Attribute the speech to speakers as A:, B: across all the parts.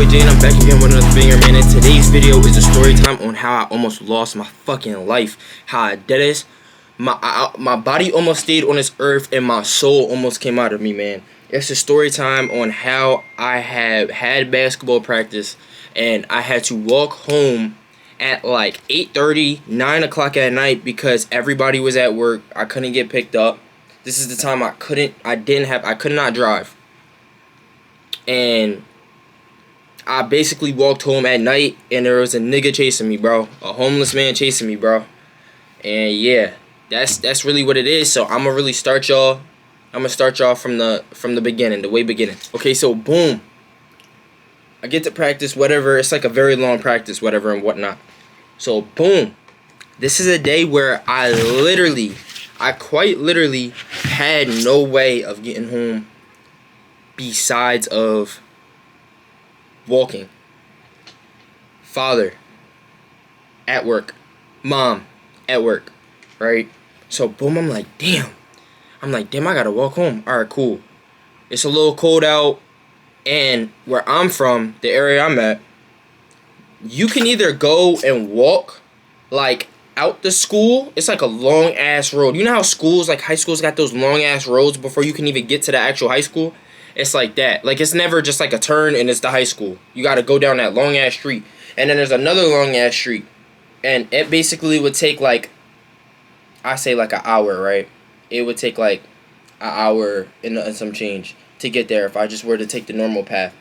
A: boy Jay and I'm back again with another banger, man. And today's video is a story time on how I almost lost my fucking life. How I did this. My body almost stayed on this earth and my soul almost came out of me, man. It's a story time on how I have had basketball practice and I had to walk home at like 8:30, 9 o'clock at night because everybody was at work. I couldn't get picked up. This is the time I could not drive. And I basically walked home at night and there was a nigga chasing me, bro. A homeless man chasing me, bro. And yeah, that's really what it is. So I'm gonna really start y'all. I'm gonna start y'all from the beginning, the way beginning. Okay, so boom. I get to practice, whatever. It's like a very long practice, whatever and whatnot. So boom. This is a day where I quite literally had no way of getting home besides of walking. Father at work, mom at work, right? So boom, I'm like, damn, I gotta walk home. All right, cool. It's a little cold out, and where I'm from, the area I'm at, you can either go and walk like out the school. It's like a long ass road. You know how schools, like high schools, got those long ass roads before you can even get to the actual high school? It's like that. Like, it's never just like a turn and it's the high school. You got to go down that long ass street. And then there's another long ass street. And it basically would take like, I say like an hour, right? It would take like an hour and some change to get there if I just were to take the normal path.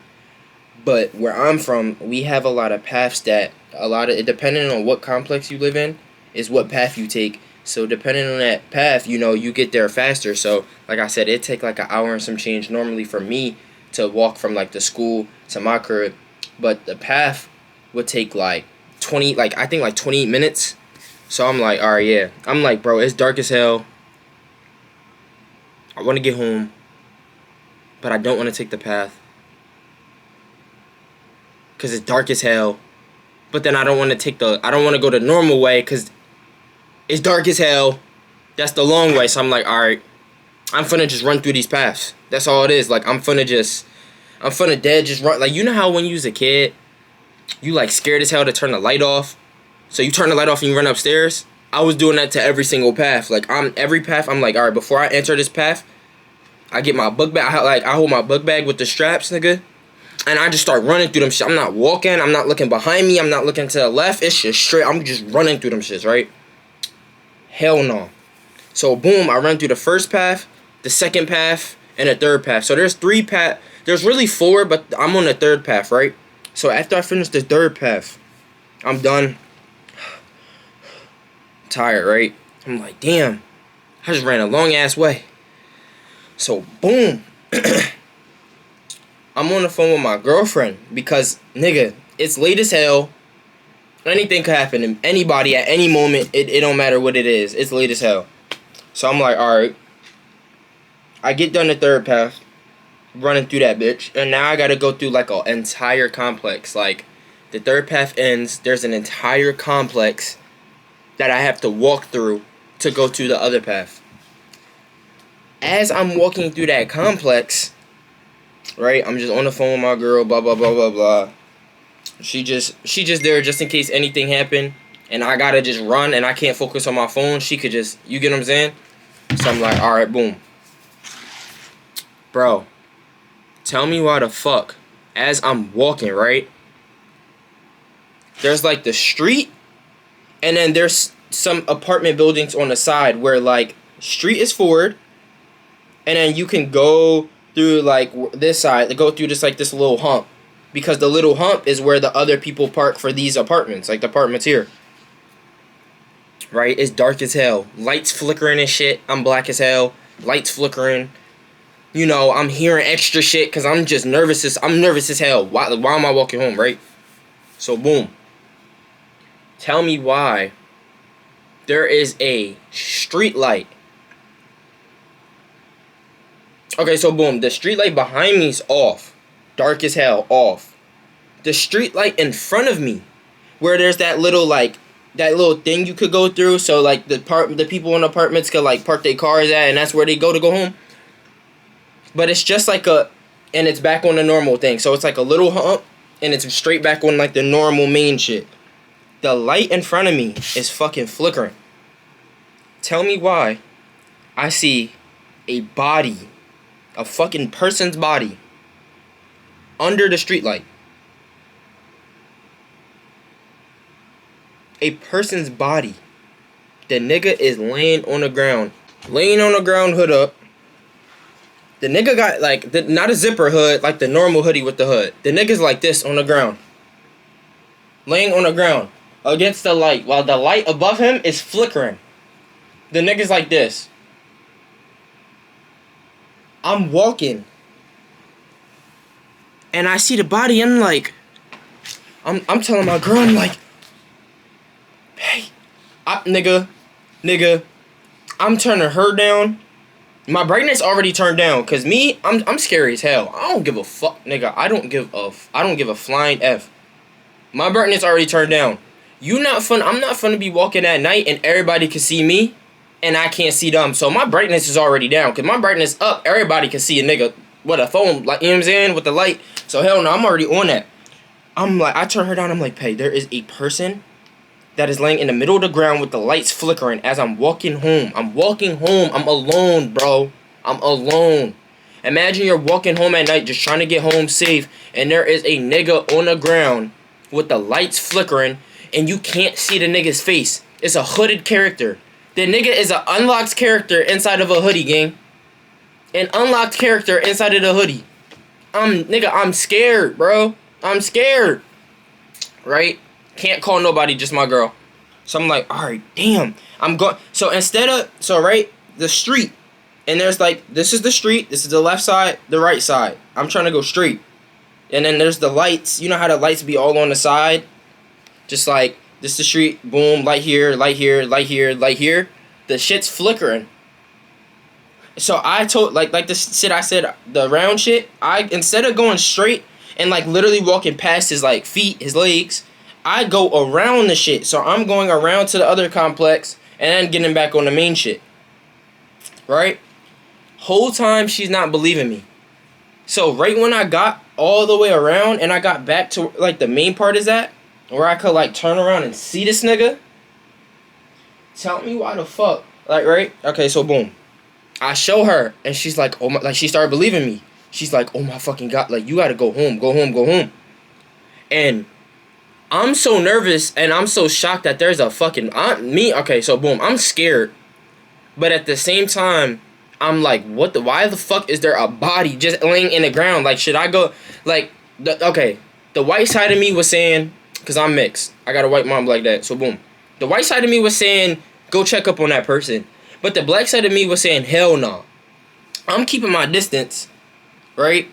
A: But where I'm from, we have a lot of paths that, depending on what complex you live in, is what path you take. So depending on that path, you get there faster. So like I said, it take like an hour and some change normally for me to walk from like the school to my crib. But the path would take like 28 minutes. So I'm like, all right, yeah. I'm like, bro, it's dark as hell. I want to get home, but I don't want to take the path because it's dark as hell. But then I don't want to go the normal way because it's dark as hell. That's the long way. So I'm like, all right, I'm finna just run through these paths. That's all it is. Like, I'm finna just run. Like, you know how when you was a kid, you like scared as hell to turn the light off. So you turn the light off and you run upstairs. I was doing that to every single path. Like, every path, I'm like, all right, before I enter this path, I get my book bag. I hold my book bag with the straps, nigga. And I just start running through them shit. I'm not walking. I'm not looking behind me. I'm not looking to the left. It's just straight. I'm just running through them shits, right? Hell no. So boom, I run through the first path, the second path, and the third path. So there's 3 paths. There's really 4, but I'm on the third path, right? So after I finish the third path, I'm done. Tired, right? I'm like, damn, I just ran a long ass way. So boom. I'm on the phone with my girlfriend because, nigga, it's late as hell. Anything could happen to anybody at any moment. It don't matter what it is. It's late as hell. So I'm like, alright. I get done the third path, running through that bitch. And now I gotta go through like an entire complex. Like, the third path ends. There's an entire complex that I have to walk through to go to the other path. As I'm walking through that complex, right, I'm just on the phone with my girl, blah, blah, blah, blah, blah. She just there just in case anything happened and I gotta just run and I can't focus on my phone. She could just, you get what I'm saying? So I'm like, alright, boom. Bro, tell me why the fuck, as I'm walking, right, there's like the street and then there's some apartment buildings on the side where like street is forward and then you can go through like this side, go through just like this little hump. Because the little hump is where the other people park for these apartments. Like the apartments here. Right? It's dark as hell. Lights flickering and shit. I'm black as hell. Lights flickering. I'm hearing extra shit because I'm just nervous. I'm nervous as hell. Why am I walking home, right? So, boom. Tell me why there is a street light. Okay, so boom. The street light behind me is off. Dark as hell, off. The street light in front of me, where there's that little thing you could go through, so like the people in apartments could like park their cars at, and that's where they go to go home. But it's just like and it's back on the normal thing. So it's like a little hump, and it's straight back on like the normal main shit. The light in front of me is fucking flickering. Tell me why I see a body, a fucking person's body, under the street light. A person's body. The nigga is laying on the ground. Laying on the ground, hood up. The nigga got like, not a zipper hood, like the normal hoodie with the hood. The nigga's like this on the ground. Laying on the ground against the light while the light above him is flickering. The nigga's like this. I'm walking. And I see the body and like, I'm telling my girl, I'm like, hey, nigga, I'm turning her down. My brightness already turned down, cause me, I'm scary as hell. I don't give a fuck, nigga. I don't give a flying F. My brightness already turned down. I'm not fun to be walking at night and everybody can see me and I can't see them. So my brightness is already down. Cause my brightness up, everybody can see a nigga with a phone, like, you know what I'm saying, with the light. So hell no, I'm already on that. I'm like, I turn her down, I'm like, hey, there is a person that is laying in the middle of the ground with the lights flickering as I'm walking home. I'm alone, bro. I'm alone. Imagine you're walking home at night just trying to get home safe and there is a nigga on the ground with the lights flickering and you can't see the nigga's face. It's a hooded character. The nigga is an unlocked character inside of a hoodie, gang. An unlocked character inside of the hoodie. I'm scared, bro. I'm scared. Right? Can't call nobody, just my girl. So I'm like, alright, damn. Right, the street. And there's like, this is the street, this is the left side, the right side. I'm trying to go straight. And then there's the lights. You know how the lights be all on the side? Just like, this is the street, boom, light here, light here, light here, light here. The shit's flickering. So I told, like the shit I said, the round shit, instead of going straight and like literally walking past his like feet, his legs, I go around the shit. So I'm going around to the other complex and then getting back on the main shit. Right? Whole time she's not believing me. So right when I got all the way around and I got back to like the main part is at, where I could like turn around and see this nigga. Tell me why the fuck. Like, right? Okay, so boom. I show her and she's like, oh my, like she started believing me. She's like, oh my fucking God, like you gotta go home, go home, go home. And I'm so nervous and I'm so shocked that there's a fucking, okay, so boom, I'm scared. But at the same time, I'm like, why the fuck is there a body just laying in the ground? Like, should I go, like, the white side of me was saying, because I'm mixed, I got a white mom like that, so boom. The white side of me was saying, go check up on that person. But the black side of me was saying, hell no. I'm keeping my distance, right?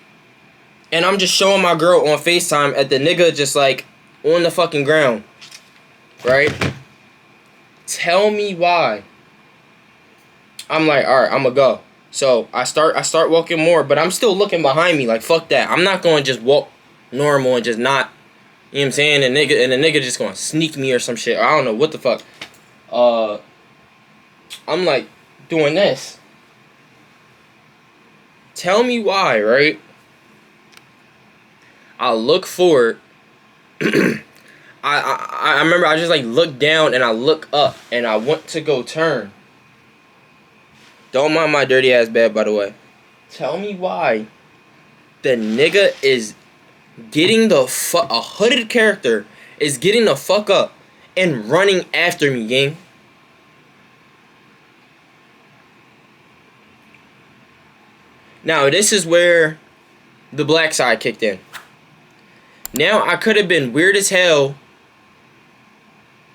A: And I'm just showing my girl on FaceTime at the nigga just like, on the fucking ground, right? Tell me why. I'm like, all right, I'm gonna go. So I start walking more, but I'm still looking behind me like, fuck that. I'm not going to just walk normal and just not, you know what I'm saying? And the nigga just gonna sneak me or some shit. I don't know what the fuck. I'm like doing this. Tell me why, right? I look forward. I remember I just like look down and I look up and I want to go turn. Don't mind my dirty ass bed, by the way. Tell me why the nigga is getting a hooded character is getting the fuck up and running after me, gang. Now this is where the black side kicked in. Now I could have been weird as hell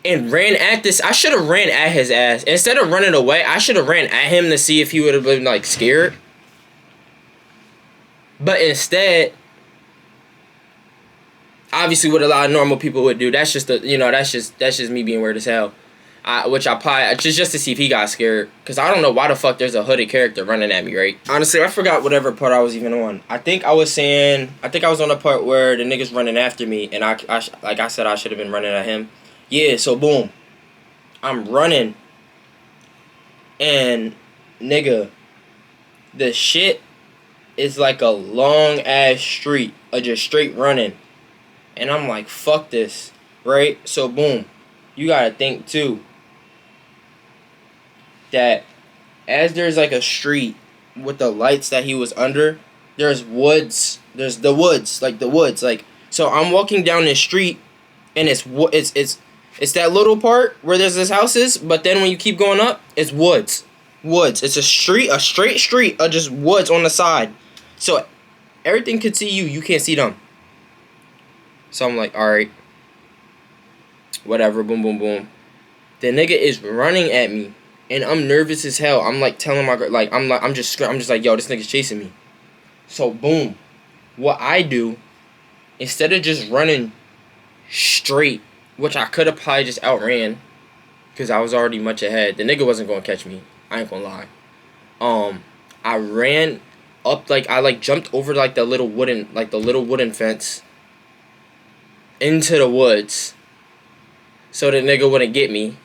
A: and ran at this. I should have ran at his ass. Instead of running away, I should have ran at him to see if he would have been like scared. But instead, obviously what a lot of normal people would do, that's just that's just me being weird as hell. Which I probably just to see if he got scared, cause I don't know why the fuck there's a hooded character running at me, right? Honestly, I forgot whatever part I was even on. I think I was on the part where the nigga's running after me, and like I said, I should have been running at him. Yeah, so boom, I'm running, and nigga, the shit is like a long ass street of just straight running. And I'm like, fuck this, right? So boom, you gotta think too that as there's like a street with the lights that he was under, there's woods. There's the woods, like the woods, like so. I'm walking down this street, and it's that little part where there's this houses, but then when you keep going up, it's woods, woods. It's a street, a straight street of just woods on the side, so everything could see you. You can't see them. So I'm like, all right, whatever. Boom, boom, boom. The nigga is running at me, and I'm nervous as hell. I'm like telling my girl, like I'm just like, yo, this nigga's chasing me. So boom, what I do, instead of just running straight, which I could have probably just outran, because I was already much ahead. The nigga wasn't gonna catch me. I ain't gonna lie. I ran up, like I like jumped over like the little wooden fence into the woods, so the nigga wouldn't get me.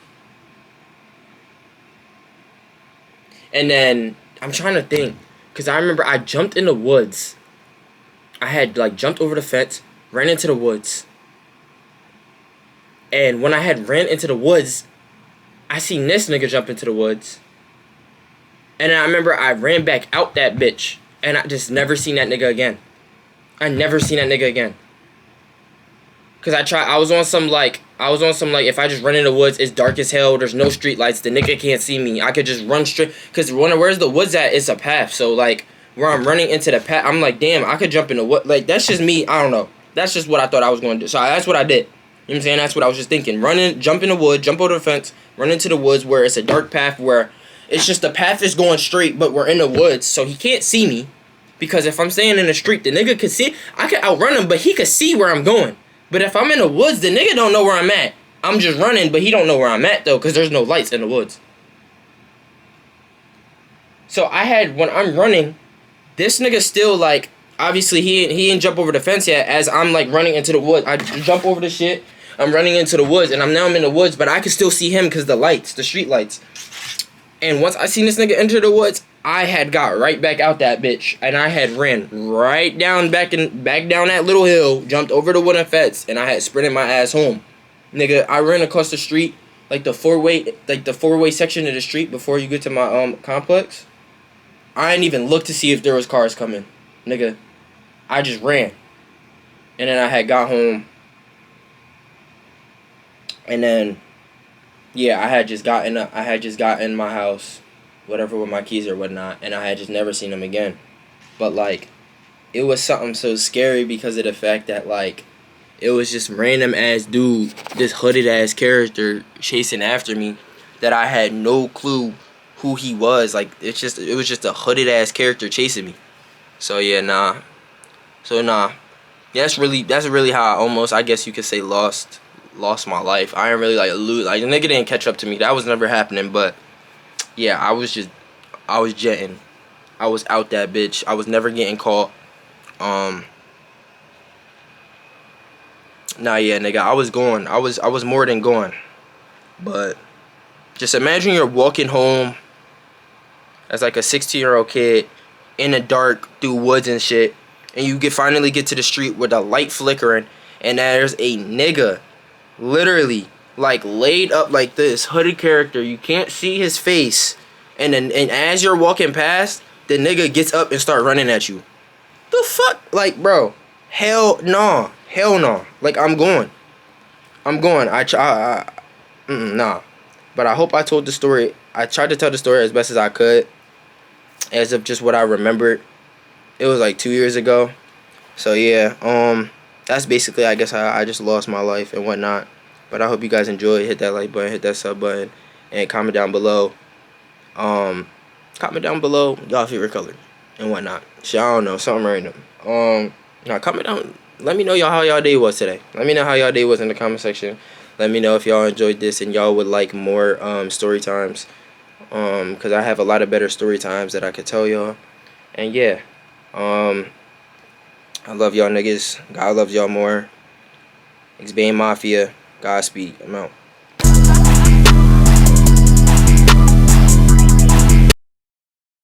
A: And then I'm trying to think, because I remember I jumped in the woods. I had like jumped over the fence, ran into the woods. And when I had ran into the woods, I seen this nigga jump into the woods. And I remember I ran back out that bitch. And I just never seen that nigga again. I never seen that nigga again. Cause I was on some like, if I just run in the woods, it's dark as hell, there's no street lights, the nigga can't see me. I could just run straight, cause where's the woods at, it's a path. So like, where I'm running into the path, I'm like, damn, I could jump in the wood. Like, that's just me, I don't know. That's just what I thought I was going to do. So that's what I did. You know what I'm saying? That's what I was just thinking. Jump in the wood, jump over the fence, run into the woods where it's a dark path where it's just the path is going straight, but we're in the woods, so he can't see me. Because if I'm staying in the street, the nigga could see, I could outrun him, but he could see where I'm going. But if I'm in the woods, the nigga don't know where I'm at. I'm just running, but he don't know where I'm at, though, because there's no lights in the woods. So when I'm running, this nigga still, like, obviously he didn't jump over the fence yet. As I'm, like, running into the woods, I jump over the shit. I'm running into the woods, and I'm in the woods, but I can still see him because the street lights. And once I seen this nigga enter the woods, I had got right back out that bitch, and I had ran right down back down that little hill, jumped over the wooden fence, and I had sprinted my ass home. Nigga, I ran across the street, like the four-way section of the street before you get to my complex. I didn't even look to see if there was cars coming. Nigga, I just ran. And then I had got home. And then yeah, I had just got in my house, whatever, with my keys or whatnot, and I had just never seen him again. But like, it was something so scary because of the fact that like, it was just random ass dude, this hooded ass character chasing after me, that I had no clue who he was. Like, it was just a hooded ass character chasing me. So yeah, nah. That's really how I almost, I guess you could say, lost my life. I didn't really like lose. Like, the nigga didn't catch up to me. That was never happening. But yeah, I was jetting. I was out that bitch. I was never getting caught. Nah, yeah, nigga, I was going. I was more than going. But just imagine you're walking home as like a 16-year-old kid in the dark through woods and shit, and you finally get to the street with the light flickering, and there's a nigga literally like laid up like this, hooded character. You can't see his face, and as you're walking past, the nigga gets up and start running at you. The fuck? Like, bro, hell no. Like, I'm going. Nah. But I hope I told the story. I tried to tell the story as best as I could, as of just what I remembered. It was like 2 years ago. So yeah, that's basically, I guess, how I just lost my life and whatnot. But I hope you guys enjoyed. Hit that like button, hit that sub button, and comment down below. Comment down below y'all favorite color and whatnot. Shit, I don't know, something random. Now comment down. Let me know how y'all day was today. Let me know how y'all day was in the comment section. Let me know if y'all enjoyed this and y'all would like more story times. Cause I have a lot of better story times that I could tell y'all. And yeah, I love y'all niggas. God loves y'all more. X-Bane Mafia. Godspeed. I'm out.